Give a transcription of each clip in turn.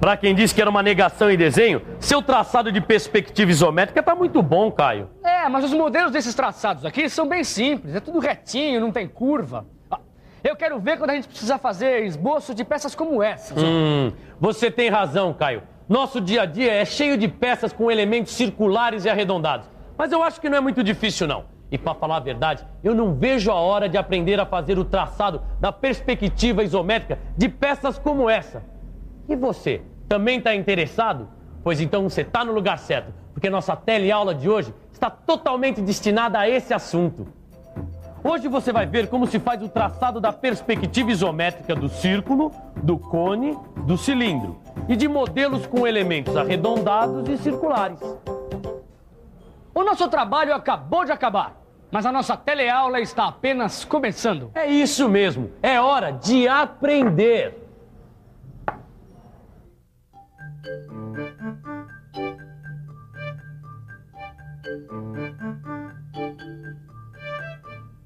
Pra quem disse que era uma negação em desenho, seu traçado de perspectiva isométrica tá muito bom, Caio. Mas os modelos desses traçados aqui são bem simples, é tudo retinho, não tem curva. Eu quero ver quando a gente precisa fazer esboço de peças como essas. Você tem razão, Caio. Nosso dia a dia é cheio de peças com elementos circulares e arredondados. Mas eu acho que não é muito difícil, não. E pra falar a verdade, eu não vejo a hora de aprender a fazer o traçado da perspectiva isométrica de peças como essa. E você, também está interessado? Pois então você está no lugar certo, porque nossa teleaula de hoje está totalmente destinada a esse assunto. Hoje você vai ver como se faz o traçado da perspectiva isométrica do círculo, do cone, do cilindro e de modelos com elementos arredondados e circulares. O nosso trabalho acabou de acabar, mas a nossa teleaula está apenas começando. É isso mesmo, é hora de aprender.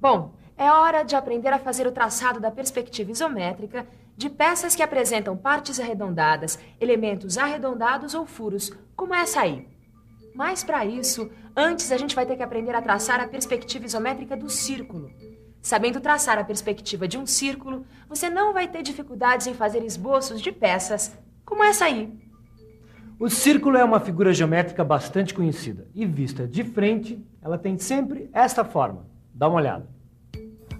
Bom, é hora de aprender a fazer o traçado da perspectiva isométrica de peças que apresentam partes arredondadas, elementos arredondados ou furos, como essa aí. Mas para isso, antes a gente vai ter que aprender a traçar a perspectiva isométrica do círculo. Sabendo traçar a perspectiva de um círculo, você não vai ter dificuldades em fazer esboços de peças como essa aí. O círculo é uma figura geométrica bastante conhecida e vista de frente, ela tem sempre esta forma. Dá uma olhada.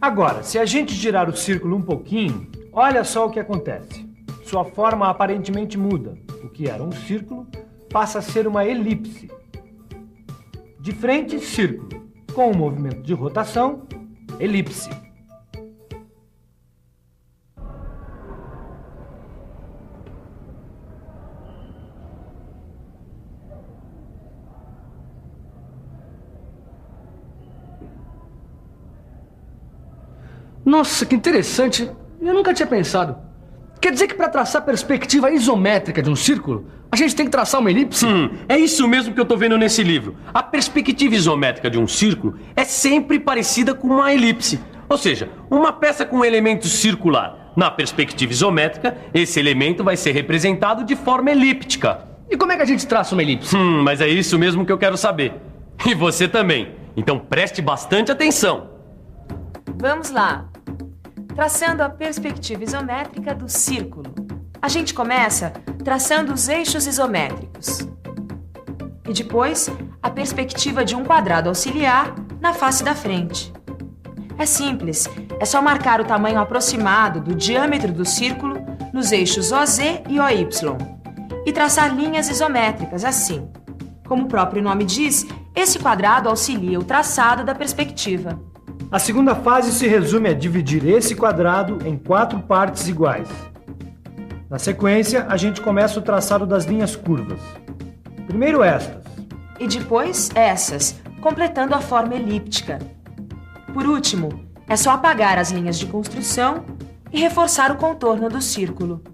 Agora, se a gente girar o círculo um pouquinho, olha só o que acontece. Sua forma aparentemente muda. O que era um círculo passa a ser uma elipse. De frente, círculo. Com o movimento de rotação, elipse. Nossa, que interessante. Eu nunca tinha pensado. Quer dizer que para traçar a perspectiva isométrica de um círculo, a gente tem que traçar uma elipse? É isso mesmo que eu tô vendo nesse livro. A perspectiva isométrica de um círculo é sempre parecida com uma elipse. Ou seja, uma peça com um elemento circular. Na perspectiva isométrica, esse elemento vai ser representado de forma elíptica. E como é que a gente traça uma elipse? Mas é isso mesmo que eu quero saber. E você também. Então preste bastante atenção. Vamos lá. Traçando a perspectiva isométrica do círculo. A gente começa traçando os eixos isométricos. E depois, a perspectiva de um quadrado auxiliar na face da frente. É simples, é só marcar o tamanho aproximado do diâmetro do círculo nos eixos OZ e OY e traçar linhas isométricas assim. Como o próprio nome diz, esse quadrado auxilia o traçado da perspectiva. A segunda fase se resume a dividir esse quadrado em 4 partes iguais. Na sequência, a gente começa o traçado das linhas curvas. Primeiro estas. E depois essas, completando a forma elíptica. Por último, é só apagar as linhas de construção e reforçar o contorno do círculo.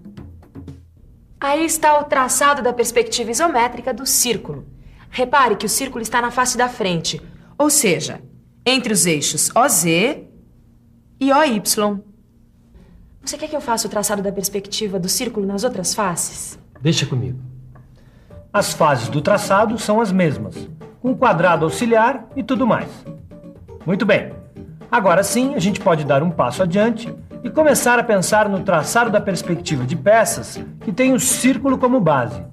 Aí está o traçado da perspectiva isométrica do círculo. Repare que o círculo está na face da frente, ou seja, entre os eixos OZ e OY. Você quer que eu faça o traçado da perspectiva do círculo nas outras faces? Deixa comigo. As fases do traçado são as mesmas, com quadrado auxiliar e tudo mais. Muito bem. Agora sim, a gente pode dar um passo adiante e começar a pensar no traçado da perspectiva de peças que tem o círculo como base.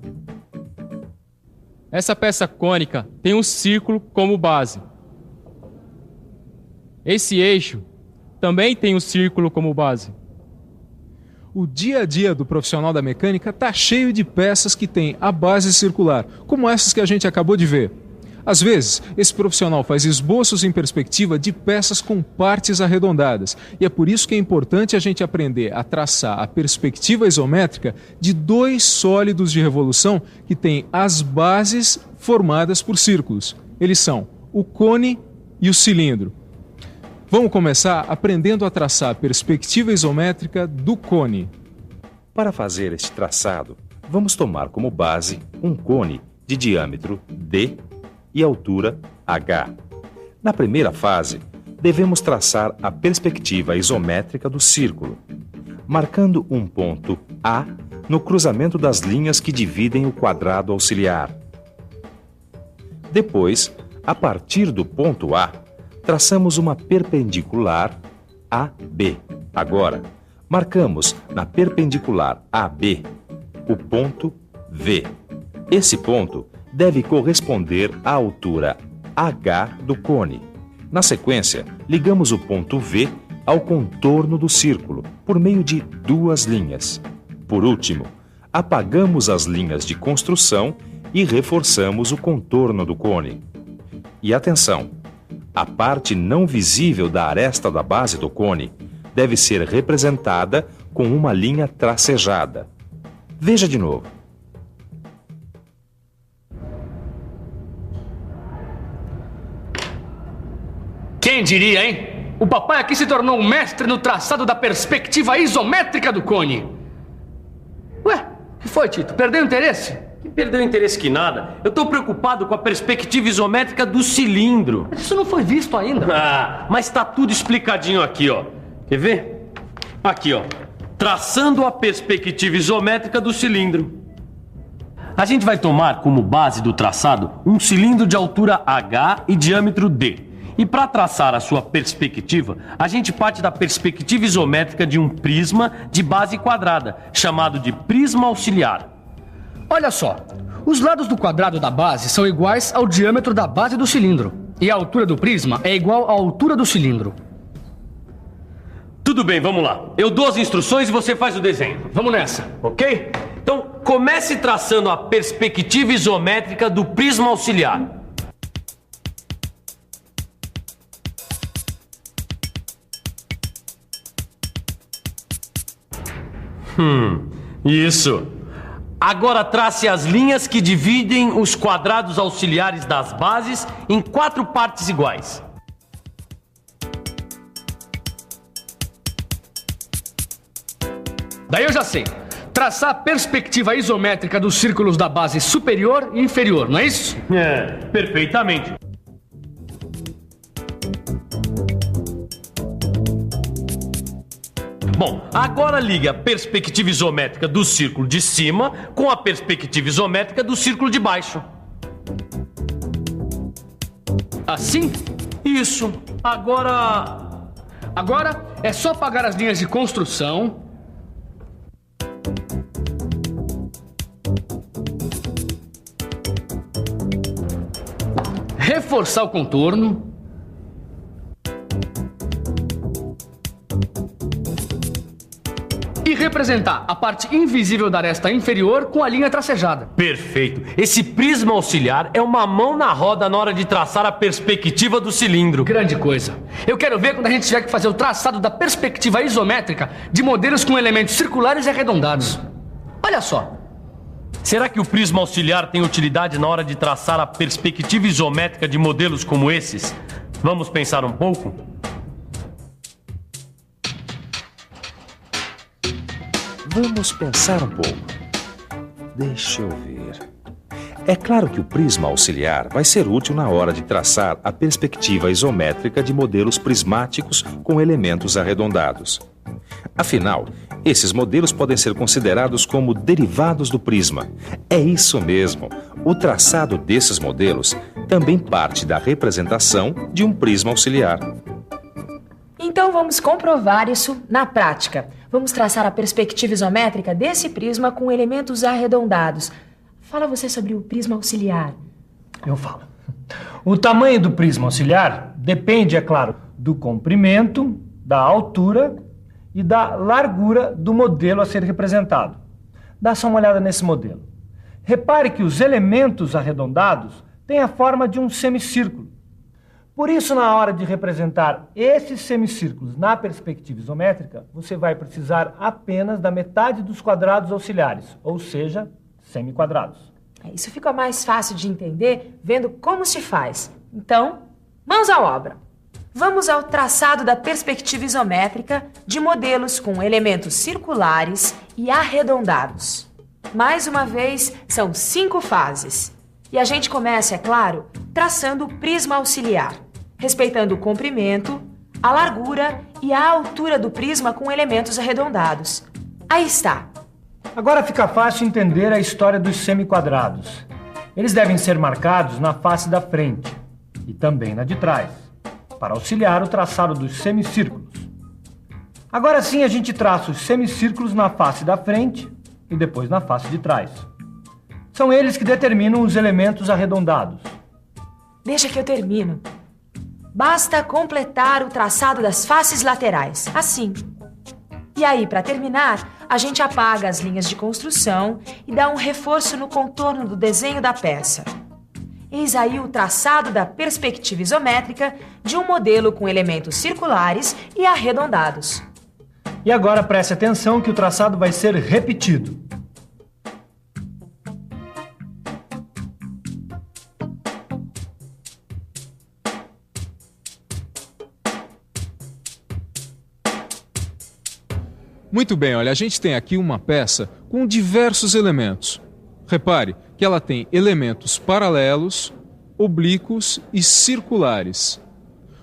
Essa peça cônica tem um círculo como base. Esse eixo também tem um círculo como base. O dia a dia do profissional da mecânica está cheio de peças que têm a base circular, como essas que a gente acabou de ver. Às vezes, esse profissional faz esboços em perspectiva de peças com partes arredondadas, e é por isso que é importante a gente aprender a traçar a perspectiva isométrica de 2 sólidos de revolução que têm as bases formadas por círculos. Eles são o cone e o cilindro. Vamos começar aprendendo a traçar a perspectiva isométrica do cone. Para fazer este traçado, vamos tomar como base um cone de diâmetro D e altura H. Na primeira fase, devemos traçar a perspectiva isométrica do círculo, marcando um ponto A no cruzamento das linhas que dividem o quadrado auxiliar. Depois, a partir do ponto A, traçamos uma perpendicular AB. Agora, marcamos na perpendicular AB o ponto V. Esse ponto deve corresponder à altura H do cone. Na sequência, ligamos o ponto V ao contorno do círculo por meio de duas linhas. Por último, apagamos as linhas de construção e reforçamos o contorno do cone. E atenção! A parte não visível da aresta da base do cone deve ser representada com uma linha tracejada. Veja de novo. Quem diria, hein? O papai aqui se tornou um mestre no traçado da perspectiva isométrica do cone. Ué, o que foi, Tito? Perdeu o interesse? Que perdeu interesse que nada. Eu tô preocupado com a perspectiva isométrica do cilindro. Mas isso não foi visto ainda. Ah, mas tá tudo explicadinho aqui, ó. Quer ver? Aqui, ó. Traçando a perspectiva isométrica do cilindro. A gente vai tomar como base do traçado um cilindro de altura H e diâmetro D. E para traçar a sua perspectiva, a gente parte da perspectiva isométrica de um prisma de base quadrada, chamado de prisma auxiliar. Olha só, os lados do quadrado da base são iguais ao diâmetro da base do cilindro. E a altura do prisma é igual à altura do cilindro. Tudo bem, vamos lá. Eu dou as instruções e você faz o desenho. Vamos nessa. Ok? Então, comece traçando a perspectiva isométrica do prisma auxiliar. Isso. Agora trace as linhas que dividem os quadrados auxiliares das bases em 4 partes iguais. Daí eu já sei. Traçar a perspectiva isométrica dos círculos da base superior e inferior, não é isso? É, perfeitamente. Bom, agora ligue a perspectiva isométrica do círculo de cima com a perspectiva isométrica do círculo de baixo. Assim? Isso. Agora é só apagar as linhas de construção. Reforçar o contorno. E representar a parte invisível da aresta inferior com a linha tracejada. Perfeito. Esse prisma auxiliar é uma mão na roda na hora de traçar a perspectiva do cilindro. Grande coisa. Eu quero ver quando a gente tiver que fazer o traçado da perspectiva isométrica de modelos com elementos circulares e arredondados. Olha só. Será que o prisma auxiliar tem utilidade na hora de traçar a perspectiva isométrica de modelos como esses? Vamos pensar um pouco? Vamos pensar um pouco. Deixa eu ver. É claro que o prisma auxiliar vai ser útil na hora de traçar a perspectiva isométrica de modelos prismáticos com elementos arredondados. Afinal, esses modelos podem ser considerados como derivados do prisma. É isso mesmo. O traçado desses modelos também parte da representação de um prisma auxiliar. Então vamos comprovar isso na prática. Vamos traçar a perspectiva isométrica desse prisma com elementos arredondados. Fala você sobre o prisma auxiliar. Eu falo. O tamanho do prisma auxiliar depende, é claro, do comprimento, da altura e da largura do modelo a ser representado. Dá só uma olhada nesse modelo. Repare que os elementos arredondados têm a forma de um semicírculo. Por isso, na hora de representar esses semicírculos na perspectiva isométrica, você vai precisar apenas da metade dos quadrados auxiliares, ou seja, semiquadrados. Isso fica mais fácil de entender vendo como se faz. Então, mãos à obra. Vamos ao traçado da perspectiva isométrica de modelos com elementos circulares e arredondados. Mais uma vez, são 5 fases. E a gente começa, é claro, traçando o prisma auxiliar, respeitando o comprimento, a largura e a altura do prisma com elementos arredondados. Aí está. Agora fica fácil entender a história dos semiquadrados. Eles devem ser marcados na face da frente e também na de trás, para auxiliar o traçado dos semicírculos. Agora sim a gente traça os semicírculos na face da frente e depois na face de trás. São eles que determinam os elementos arredondados. Deixa que eu termino. Basta completar o traçado das faces laterais, assim. E aí, para terminar, a gente apaga as linhas de construção e dá um reforço no contorno do desenho da peça. Eis aí o traçado da perspectiva isométrica de um modelo com elementos circulares e arredondados. E agora preste atenção que o traçado vai ser repetido. Muito bem, olha, a gente tem aqui uma peça com diversos elementos. Repare que ela tem elementos paralelos, oblíquos e circulares.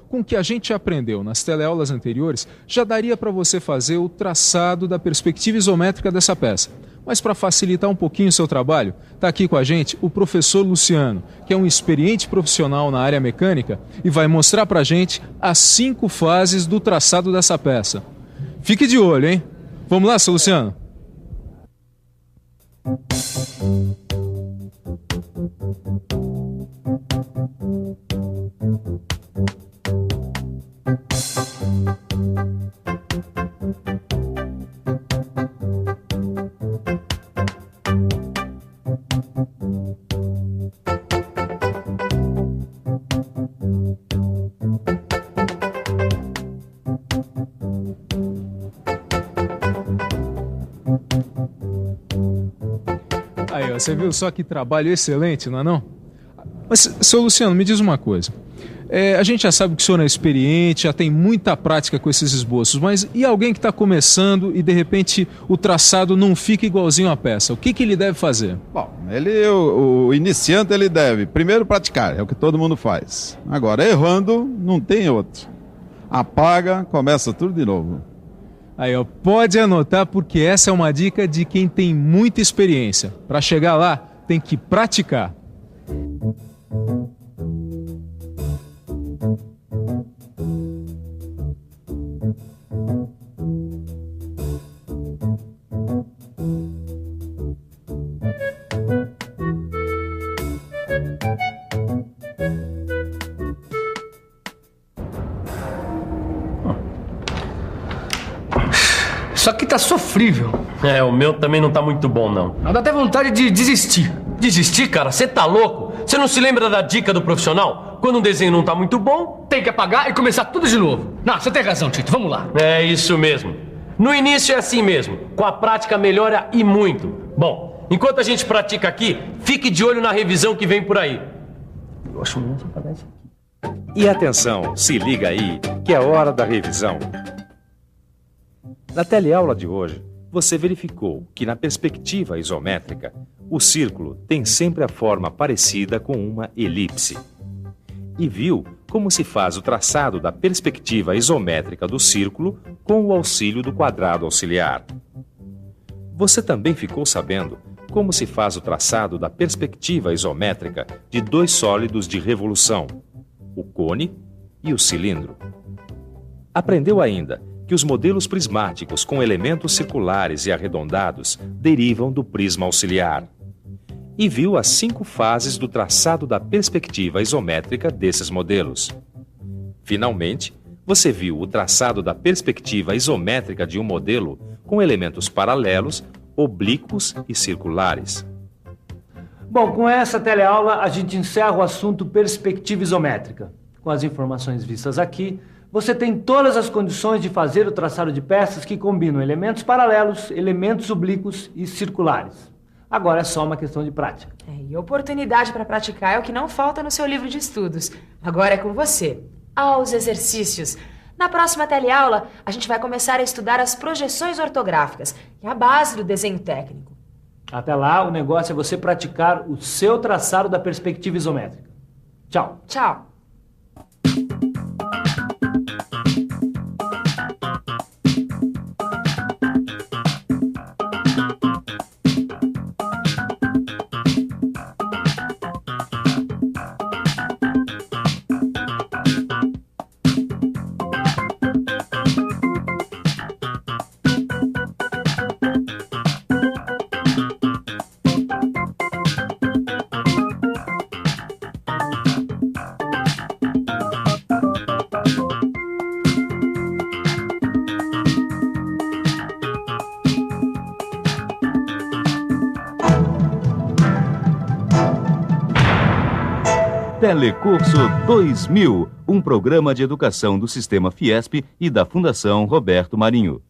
Com o que a gente aprendeu nas teleaulas anteriores, já daria para você fazer o traçado da perspectiva isométrica dessa peça. Mas para facilitar um pouquinho o seu trabalho, está aqui com a gente o professor Luciano, que é um experiente profissional na área mecânica e vai mostrar para a gente as 5 fases do traçado dessa peça. Fique de olho, hein? Vamos lá, seu Luciano? Aí, ó, você viu só que trabalho excelente, não é não? Mas, seu Luciano, me diz uma coisa. A gente já sabe que o senhor é experiente, já tem muita prática com esses esboços, mas e alguém que está começando e de repente o traçado não fica igualzinho à peça? O que ele deve fazer? Bom, o iniciante ele deve primeiro praticar, é o que todo mundo faz. Agora, errando, não tem outro. Apaga, começa tudo de novo. Aí, ó, pode anotar porque essa é uma dica de quem tem muita experiência. Para chegar lá, tem que praticar. Isso aqui tá sofrível. O meu também não tá muito bom, não. Dá até vontade de desistir. Desistir, cara? Você tá louco? Você não se lembra da dica do profissional? Quando um desenho não tá muito bom... Tem que apagar e começar tudo de novo. Não, você tem razão, Tito. Vamos lá. É isso mesmo. No início é assim mesmo. Com a prática melhora e muito. Bom, enquanto a gente pratica aqui, fique de olho na revisão que vem por aí. Eu acho melhor você apagar isso aqui. E atenção, se liga aí, que é hora da revisão. Na teleaula de hoje, você verificou que na perspectiva isométrica, o círculo tem sempre a forma parecida com uma elipse. E viu como se faz o traçado da perspectiva isométrica do círculo com o auxílio do quadrado auxiliar. Você também ficou sabendo como se faz o traçado da perspectiva isométrica de 2 sólidos de revolução, o cone e o cilindro. Aprendeu ainda que os modelos prismáticos com elementos circulares e arredondados derivam do prisma auxiliar. E viu as 5 fases do traçado da perspectiva isométrica desses modelos. Finalmente, você viu o traçado da perspectiva isométrica de um modelo com elementos paralelos, oblíquos e circulares. Bom, com essa teleaula a gente encerra o assunto perspectiva isométrica. Com as informações vistas aqui, você tem todas as condições de fazer o traçado de peças que combinam elementos paralelos, elementos oblíquos e circulares. Agora é só uma questão de prática. E oportunidade para praticar é o que não falta no seu livro de estudos. Agora é com você. Aos exercícios. Na próxima teleaula, a gente vai começar a estudar as projeções ortográficas, que é a base do desenho técnico. Até lá, o negócio é você praticar o seu traçado da perspectiva isométrica. Tchau. Tchau. Telecurso 2000, um programa de educação do Sistema Fiesp e da Fundação Roberto Marinho.